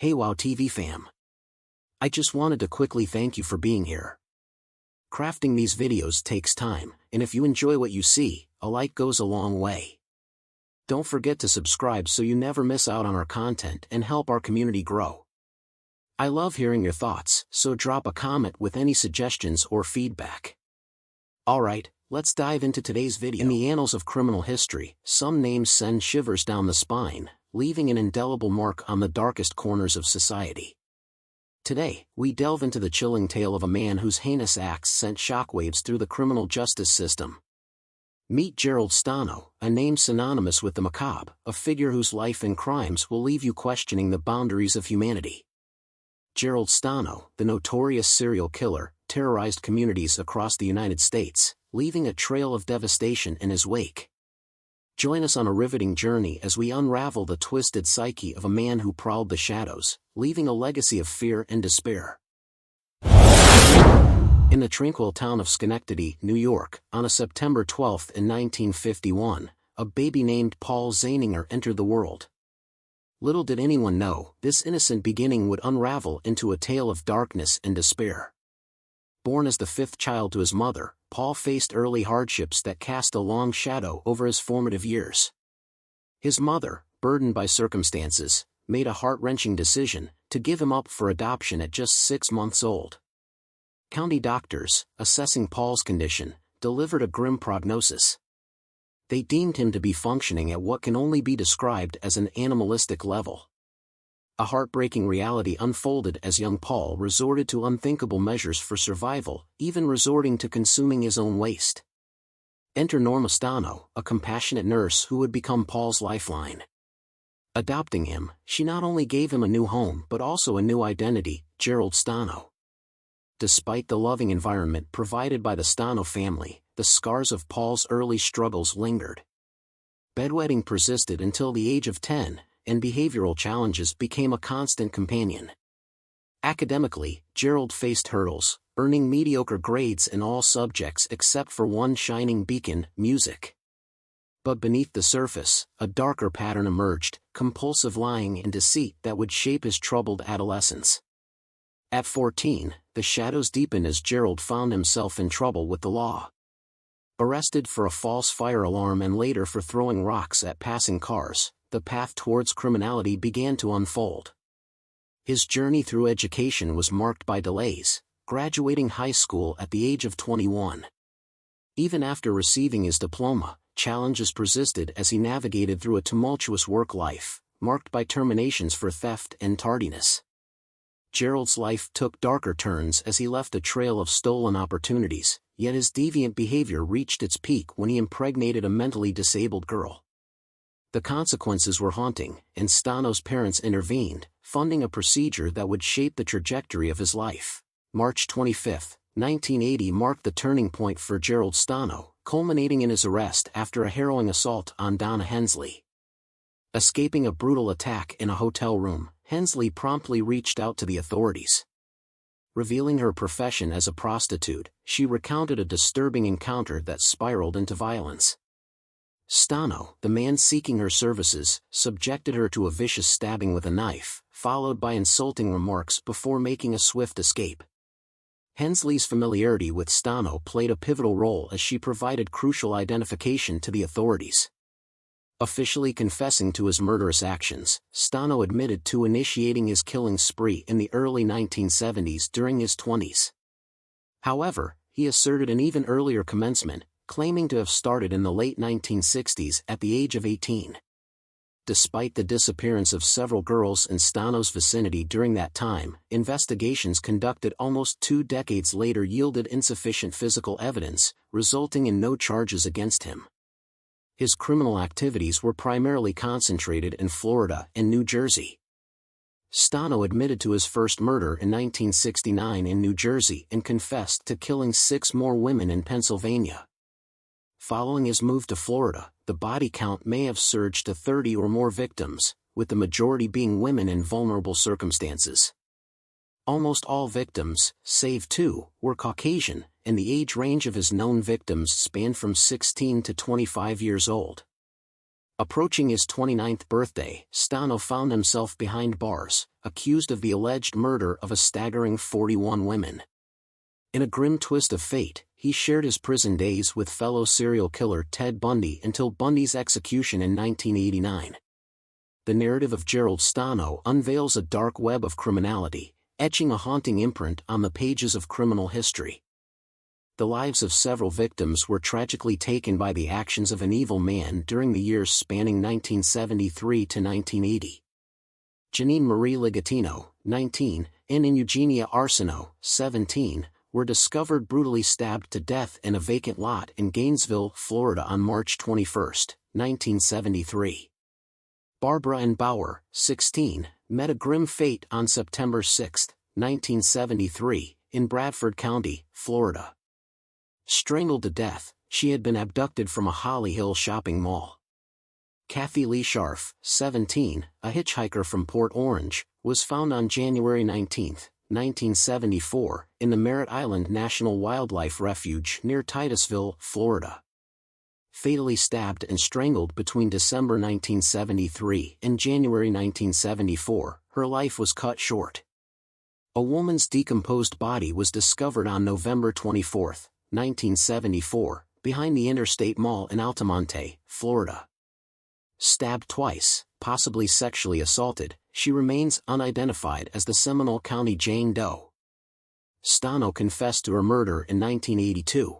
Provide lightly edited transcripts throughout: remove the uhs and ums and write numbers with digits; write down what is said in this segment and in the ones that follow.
Hey WOW TV fam. I just wanted to quickly thank you for being here. Crafting these videos takes time, and if you enjoy what you see, a like goes a long way. Don't forget to subscribe so you never miss out on our content and help our community grow. I love hearing your thoughts, so drop a comment with any suggestions or feedback. Alright, let's dive into today's video. In the annals of criminal history, some names send shivers down the spine, leaving an indelible mark on the darkest corners of society. Today, we delve into the chilling tale of a man whose heinous acts sent shockwaves through the criminal justice system. Meet Gerald Stano, a name synonymous with the macabre, a figure whose life and crimes will leave you questioning the boundaries of humanity. Gerald Stano, the notorious serial killer, terrorized communities across the United States, leaving a trail of devastation in his wake. Join us on a riveting journey as we unravel the twisted psyche of a man who prowled the shadows, leaving a legacy of fear and despair. In the tranquil town of Schenectady, New York, on a September 12 in 1951, a baby named Paul Zaininger entered the world. Little did anyone know, this innocent beginning would unravel into a tale of darkness and despair. Born as the fifth child to his mother, Paul faced early hardships that cast a long shadow over his formative years. His mother, burdened by circumstances, made a heart-wrenching decision to give him up for adoption at just 6 months old. County doctors, assessing Paul's condition, delivered a grim prognosis. They deemed him to be functioning at what can only be described as an animalistic level. A heartbreaking reality unfolded as young Paul resorted to unthinkable measures for survival, even resorting to consuming his own waste. Enter Norma Stano, a compassionate nurse who would become Paul's lifeline. Adopting him, she not only gave him a new home but also a new identity, Gerald Stano. Despite the loving environment provided by the Stano family, the scars of Paul's early struggles lingered. Bedwetting persisted until the age of 10, and behavioral challenges became a constant companion. Academically, Gerald faced hurdles, earning mediocre grades in all subjects except for one shining beacon, music. But beneath the surface, a darker pattern emerged, compulsive lying and deceit that would shape his troubled adolescence. At 14, the shadows deepened as Gerald found himself in trouble with the law. Arrested for a false fire alarm and later for throwing rocks at passing cars, the path towards criminality began to unfold. His journey through education was marked by delays, graduating high school at the age of 21. Even after receiving his diploma, challenges persisted as he navigated through a tumultuous work life, marked by terminations for theft and tardiness. Gerald's life took darker turns as he left a trail of stolen opportunities, yet his deviant behavior reached its peak when he impregnated a mentally disabled girl. The consequences were haunting, and Stano's parents intervened, funding a procedure that would shape the trajectory of his life. March 25, 1980 marked the turning point for Gerald Stano, culminating in his arrest after a harrowing assault on Donna Hensley. Escaping a brutal attack in a hotel room, Hensley promptly reached out to the authorities. Revealing her profession as a prostitute, she recounted a disturbing encounter that spiraled into violence. Stano, the man seeking her services, subjected her to a vicious stabbing with a knife, followed by insulting remarks before making a swift escape. Hensley's familiarity with Stano played a pivotal role as she provided crucial identification to the authorities. Officially confessing to his murderous actions, Stano admitted to initiating his killing spree in the early 1970s during his 20s. However, he asserted an even earlier commencement, claiming to have started in the late 1960s at the age of 18. Despite the disappearance of several girls in Stano's vicinity during that time, investigations conducted almost 2 decades later yielded insufficient physical evidence, resulting in no charges against him. His criminal activities were primarily concentrated in Florida and New Jersey. Stano admitted to his first murder in 1969 in New Jersey and confessed to killing 6 more women in Pennsylvania. Following his move to Florida, the body count may have surged to 30 or more victims, with the majority being women in vulnerable circumstances. Almost all victims, save 2, were Caucasian, and the age range of his known victims spanned from 16 to 25 years old. Approaching his 29th birthday, Stano found himself behind bars, accused of the alleged murder of a staggering 41 women. In a grim twist of fate, he shared his prison days with fellow serial killer Ted Bundy until Bundy's execution in 1989. The narrative of Gerald Stano unveils a dark web of criminality, etching a haunting imprint on the pages of criminal history. The lives of several victims were tragically taken by the actions of an evil man during the years spanning 1973 to 1980. Janine Marie Ligatino, 19, and Eugenia Arsenault, 17, were discovered brutally stabbed to death in a vacant lot in Gainesville, Florida on March 21, 1973. Barbara Ann Bauer, 16, met a grim fate on September 6, 1973, in Bradford County, Florida. Strangled to death, she had been abducted from a Holly Hill shopping mall. Kathy Lee Scharf, 17, a hitchhiker from Port Orange, was found on January 19, 1974, in the Merritt Island National Wildlife Refuge near Titusville, Florida. Fatally stabbed and strangled between December 1973 and January 1974, her life was cut short. A woman's decomposed body was discovered on November 24, 1974, behind the Interstate Mall in Altamonte, Florida. Stabbed twice, possibly sexually assaulted, she remains unidentified as the Seminole County Jane Doe. Stano confessed to her murder in 1982.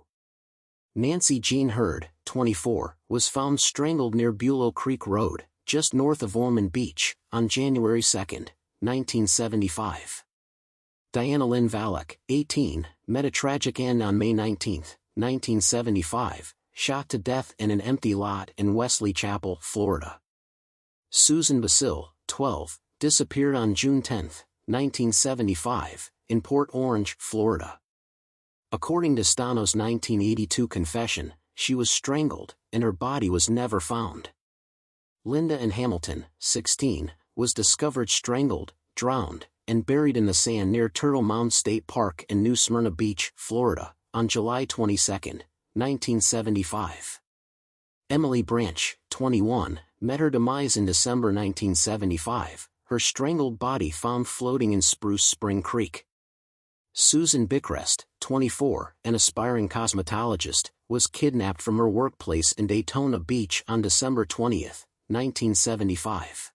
Nancy Jean Hurd, 24, was found strangled near Bulow Creek Road, just north of Ormond Beach, on January 2, 1975. Diana Lynn Valek, 18, met a tragic end on May 19, 1975, shot to death in an empty lot in Wesley Chapel, Florida. Susan Basile, 12, disappeared on June 10, 1975, in Port Orange, Florida. According to Stano's 1982 confession, she was strangled, and her body was never found. Linda Ann Hamilton, 16, was discovered strangled, drowned, and buried in the sand near Turtle Mound State Park in New Smyrna Beach, Florida, on July 22, 1975. Emily Branch, 21, met her demise in December 1975, her strangled body found floating in Spruce Spring Creek. Susan Bickrest, 24, an aspiring cosmetologist, was kidnapped from her workplace in Daytona Beach on December 20, 1975.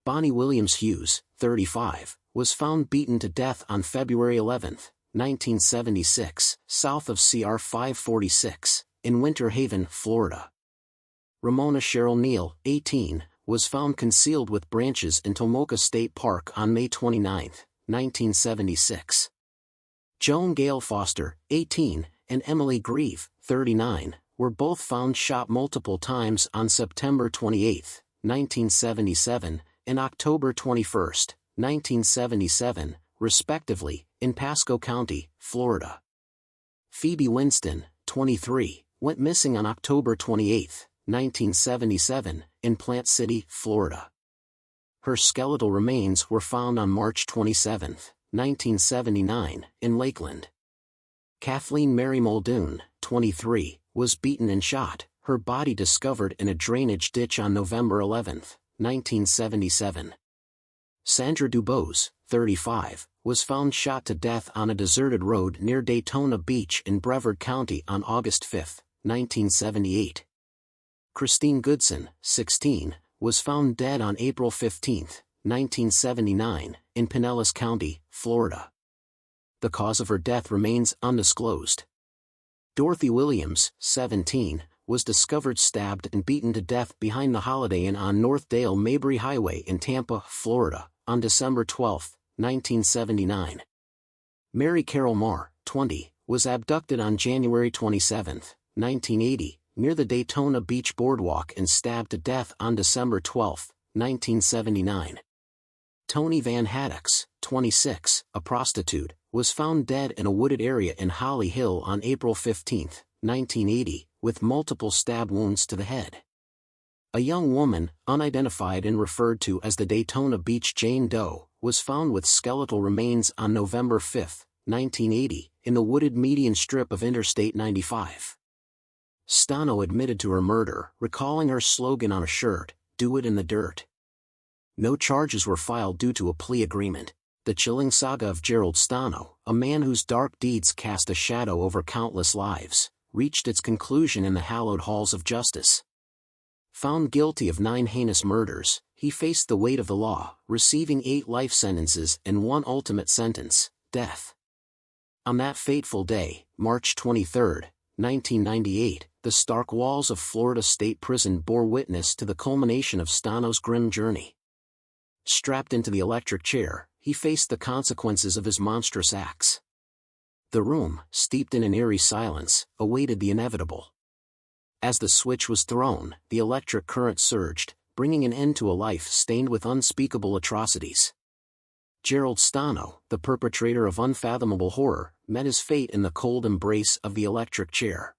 Bonnie Williams Hughes, 35, was found beaten to death on February 11, 1976, south of CR 546, in Winter Haven, Florida. Ramona Cheryl Neal, 18, was found concealed with branches in Tomoka State Park on May 29, 1976. Joan Gail Foster, 18, and Emily Grieve, 39, were both found shot multiple times on September 28, 1977, and October 21, 1977, respectively, in Pasco County, Florida. Phoebe Winston, 23, went missing on October 28, 1977, in Plant City, Florida. Her skeletal remains were found on March 27, 1979, in Lakeland. Kathleen Mary Muldoon, 23, was beaten and shot, her body discovered in a drainage ditch on November 11, 1977. Sandra Dubose, 35, was found shot to death on a deserted road near Daytona Beach in Brevard County on August 5, 1978. Christine Goodson, 16, was found dead on April 15, 1979, in Pinellas County, Florida. The cause of her death remains undisclosed. Dorothy Williams, 17, was discovered stabbed and beaten to death behind the Holiday Inn on North Dale Mabry Highway in Tampa, Florida, on December 12, 1979. Mary Carol Marr, 20, was abducted on January 27, 1980, near the Daytona Beach Boardwalk and stabbed to death on December 12, 1979. Tony Van Haddocks, 26, a prostitute, was found dead in a wooded area in Holly Hill on April 15, 1980, with multiple stab wounds to the head. A young woman, unidentified and referred to as the Daytona Beach Jane Doe, was found with skeletal remains on November 5, 1980, in the wooded median strip of Interstate 95. Stano admitted to her murder, recalling her slogan on a shirt, "Do it in the dirt." No charges were filed due to a plea agreement. The chilling saga of Gerald Stano, a man whose dark deeds cast a shadow over countless lives, reached its conclusion in the hallowed halls of justice. Found guilty of 9 heinous murders, he faced the weight of the law, receiving 8 life sentences and 1 ultimate sentence, death. On that fateful day, March 23, 1998, the stark walls of Florida State Prison bore witness to the culmination of Stano's grim journey. Strapped into the electric chair, he faced the consequences of his monstrous acts. The room, steeped in an eerie silence, awaited the inevitable. As the switch was thrown, the electric current surged, bringing an end to a life stained with unspeakable atrocities. Gerald Stano, the perpetrator of unfathomable horror, met his fate in the cold embrace of the electric chair.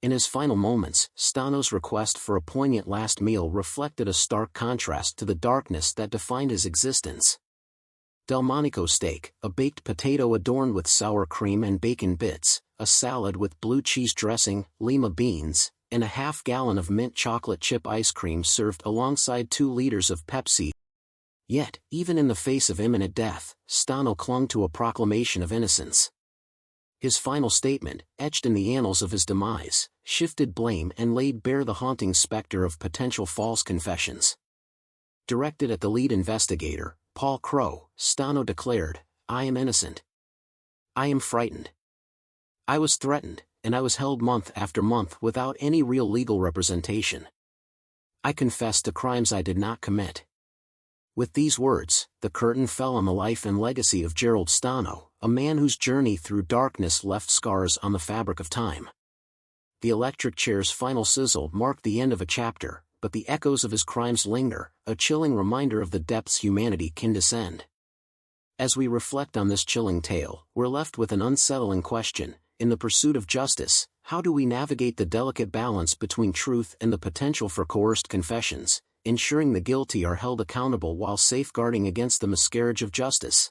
In his final moments, Stano's request for a poignant last meal reflected a stark contrast to the darkness that defined his existence. Delmonico steak, a baked potato adorned with sour cream and bacon bits, a salad with blue cheese dressing, lima beans, and a half-gallon of mint chocolate chip ice cream served alongside 2 liters of Pepsi. Yet, even in the face of imminent death, Stano clung to a proclamation of innocence. His final statement, etched in the annals of his demise, shifted blame and laid bare the haunting specter of potential false confessions. Directed at the lead investigator, Paul Crowe, Stano declared, "I am innocent. I am frightened. I was threatened, and I was held month after month without any real legal representation. I confess to crimes I did not commit." With these words, the curtain fell on the life and legacy of Gerald Stano, a man whose journey through darkness left scars on the fabric of time. The electric chair's final sizzle marked the end of a chapter, but the echoes of his crimes linger, a chilling reminder of the depths humanity can descend. As we reflect on this chilling tale, we're left with an unsettling question: in the pursuit of justice, how do we navigate the delicate balance between truth and the potential for coerced confessions, ensuring the guilty are held accountable while safeguarding against the miscarriage of justice?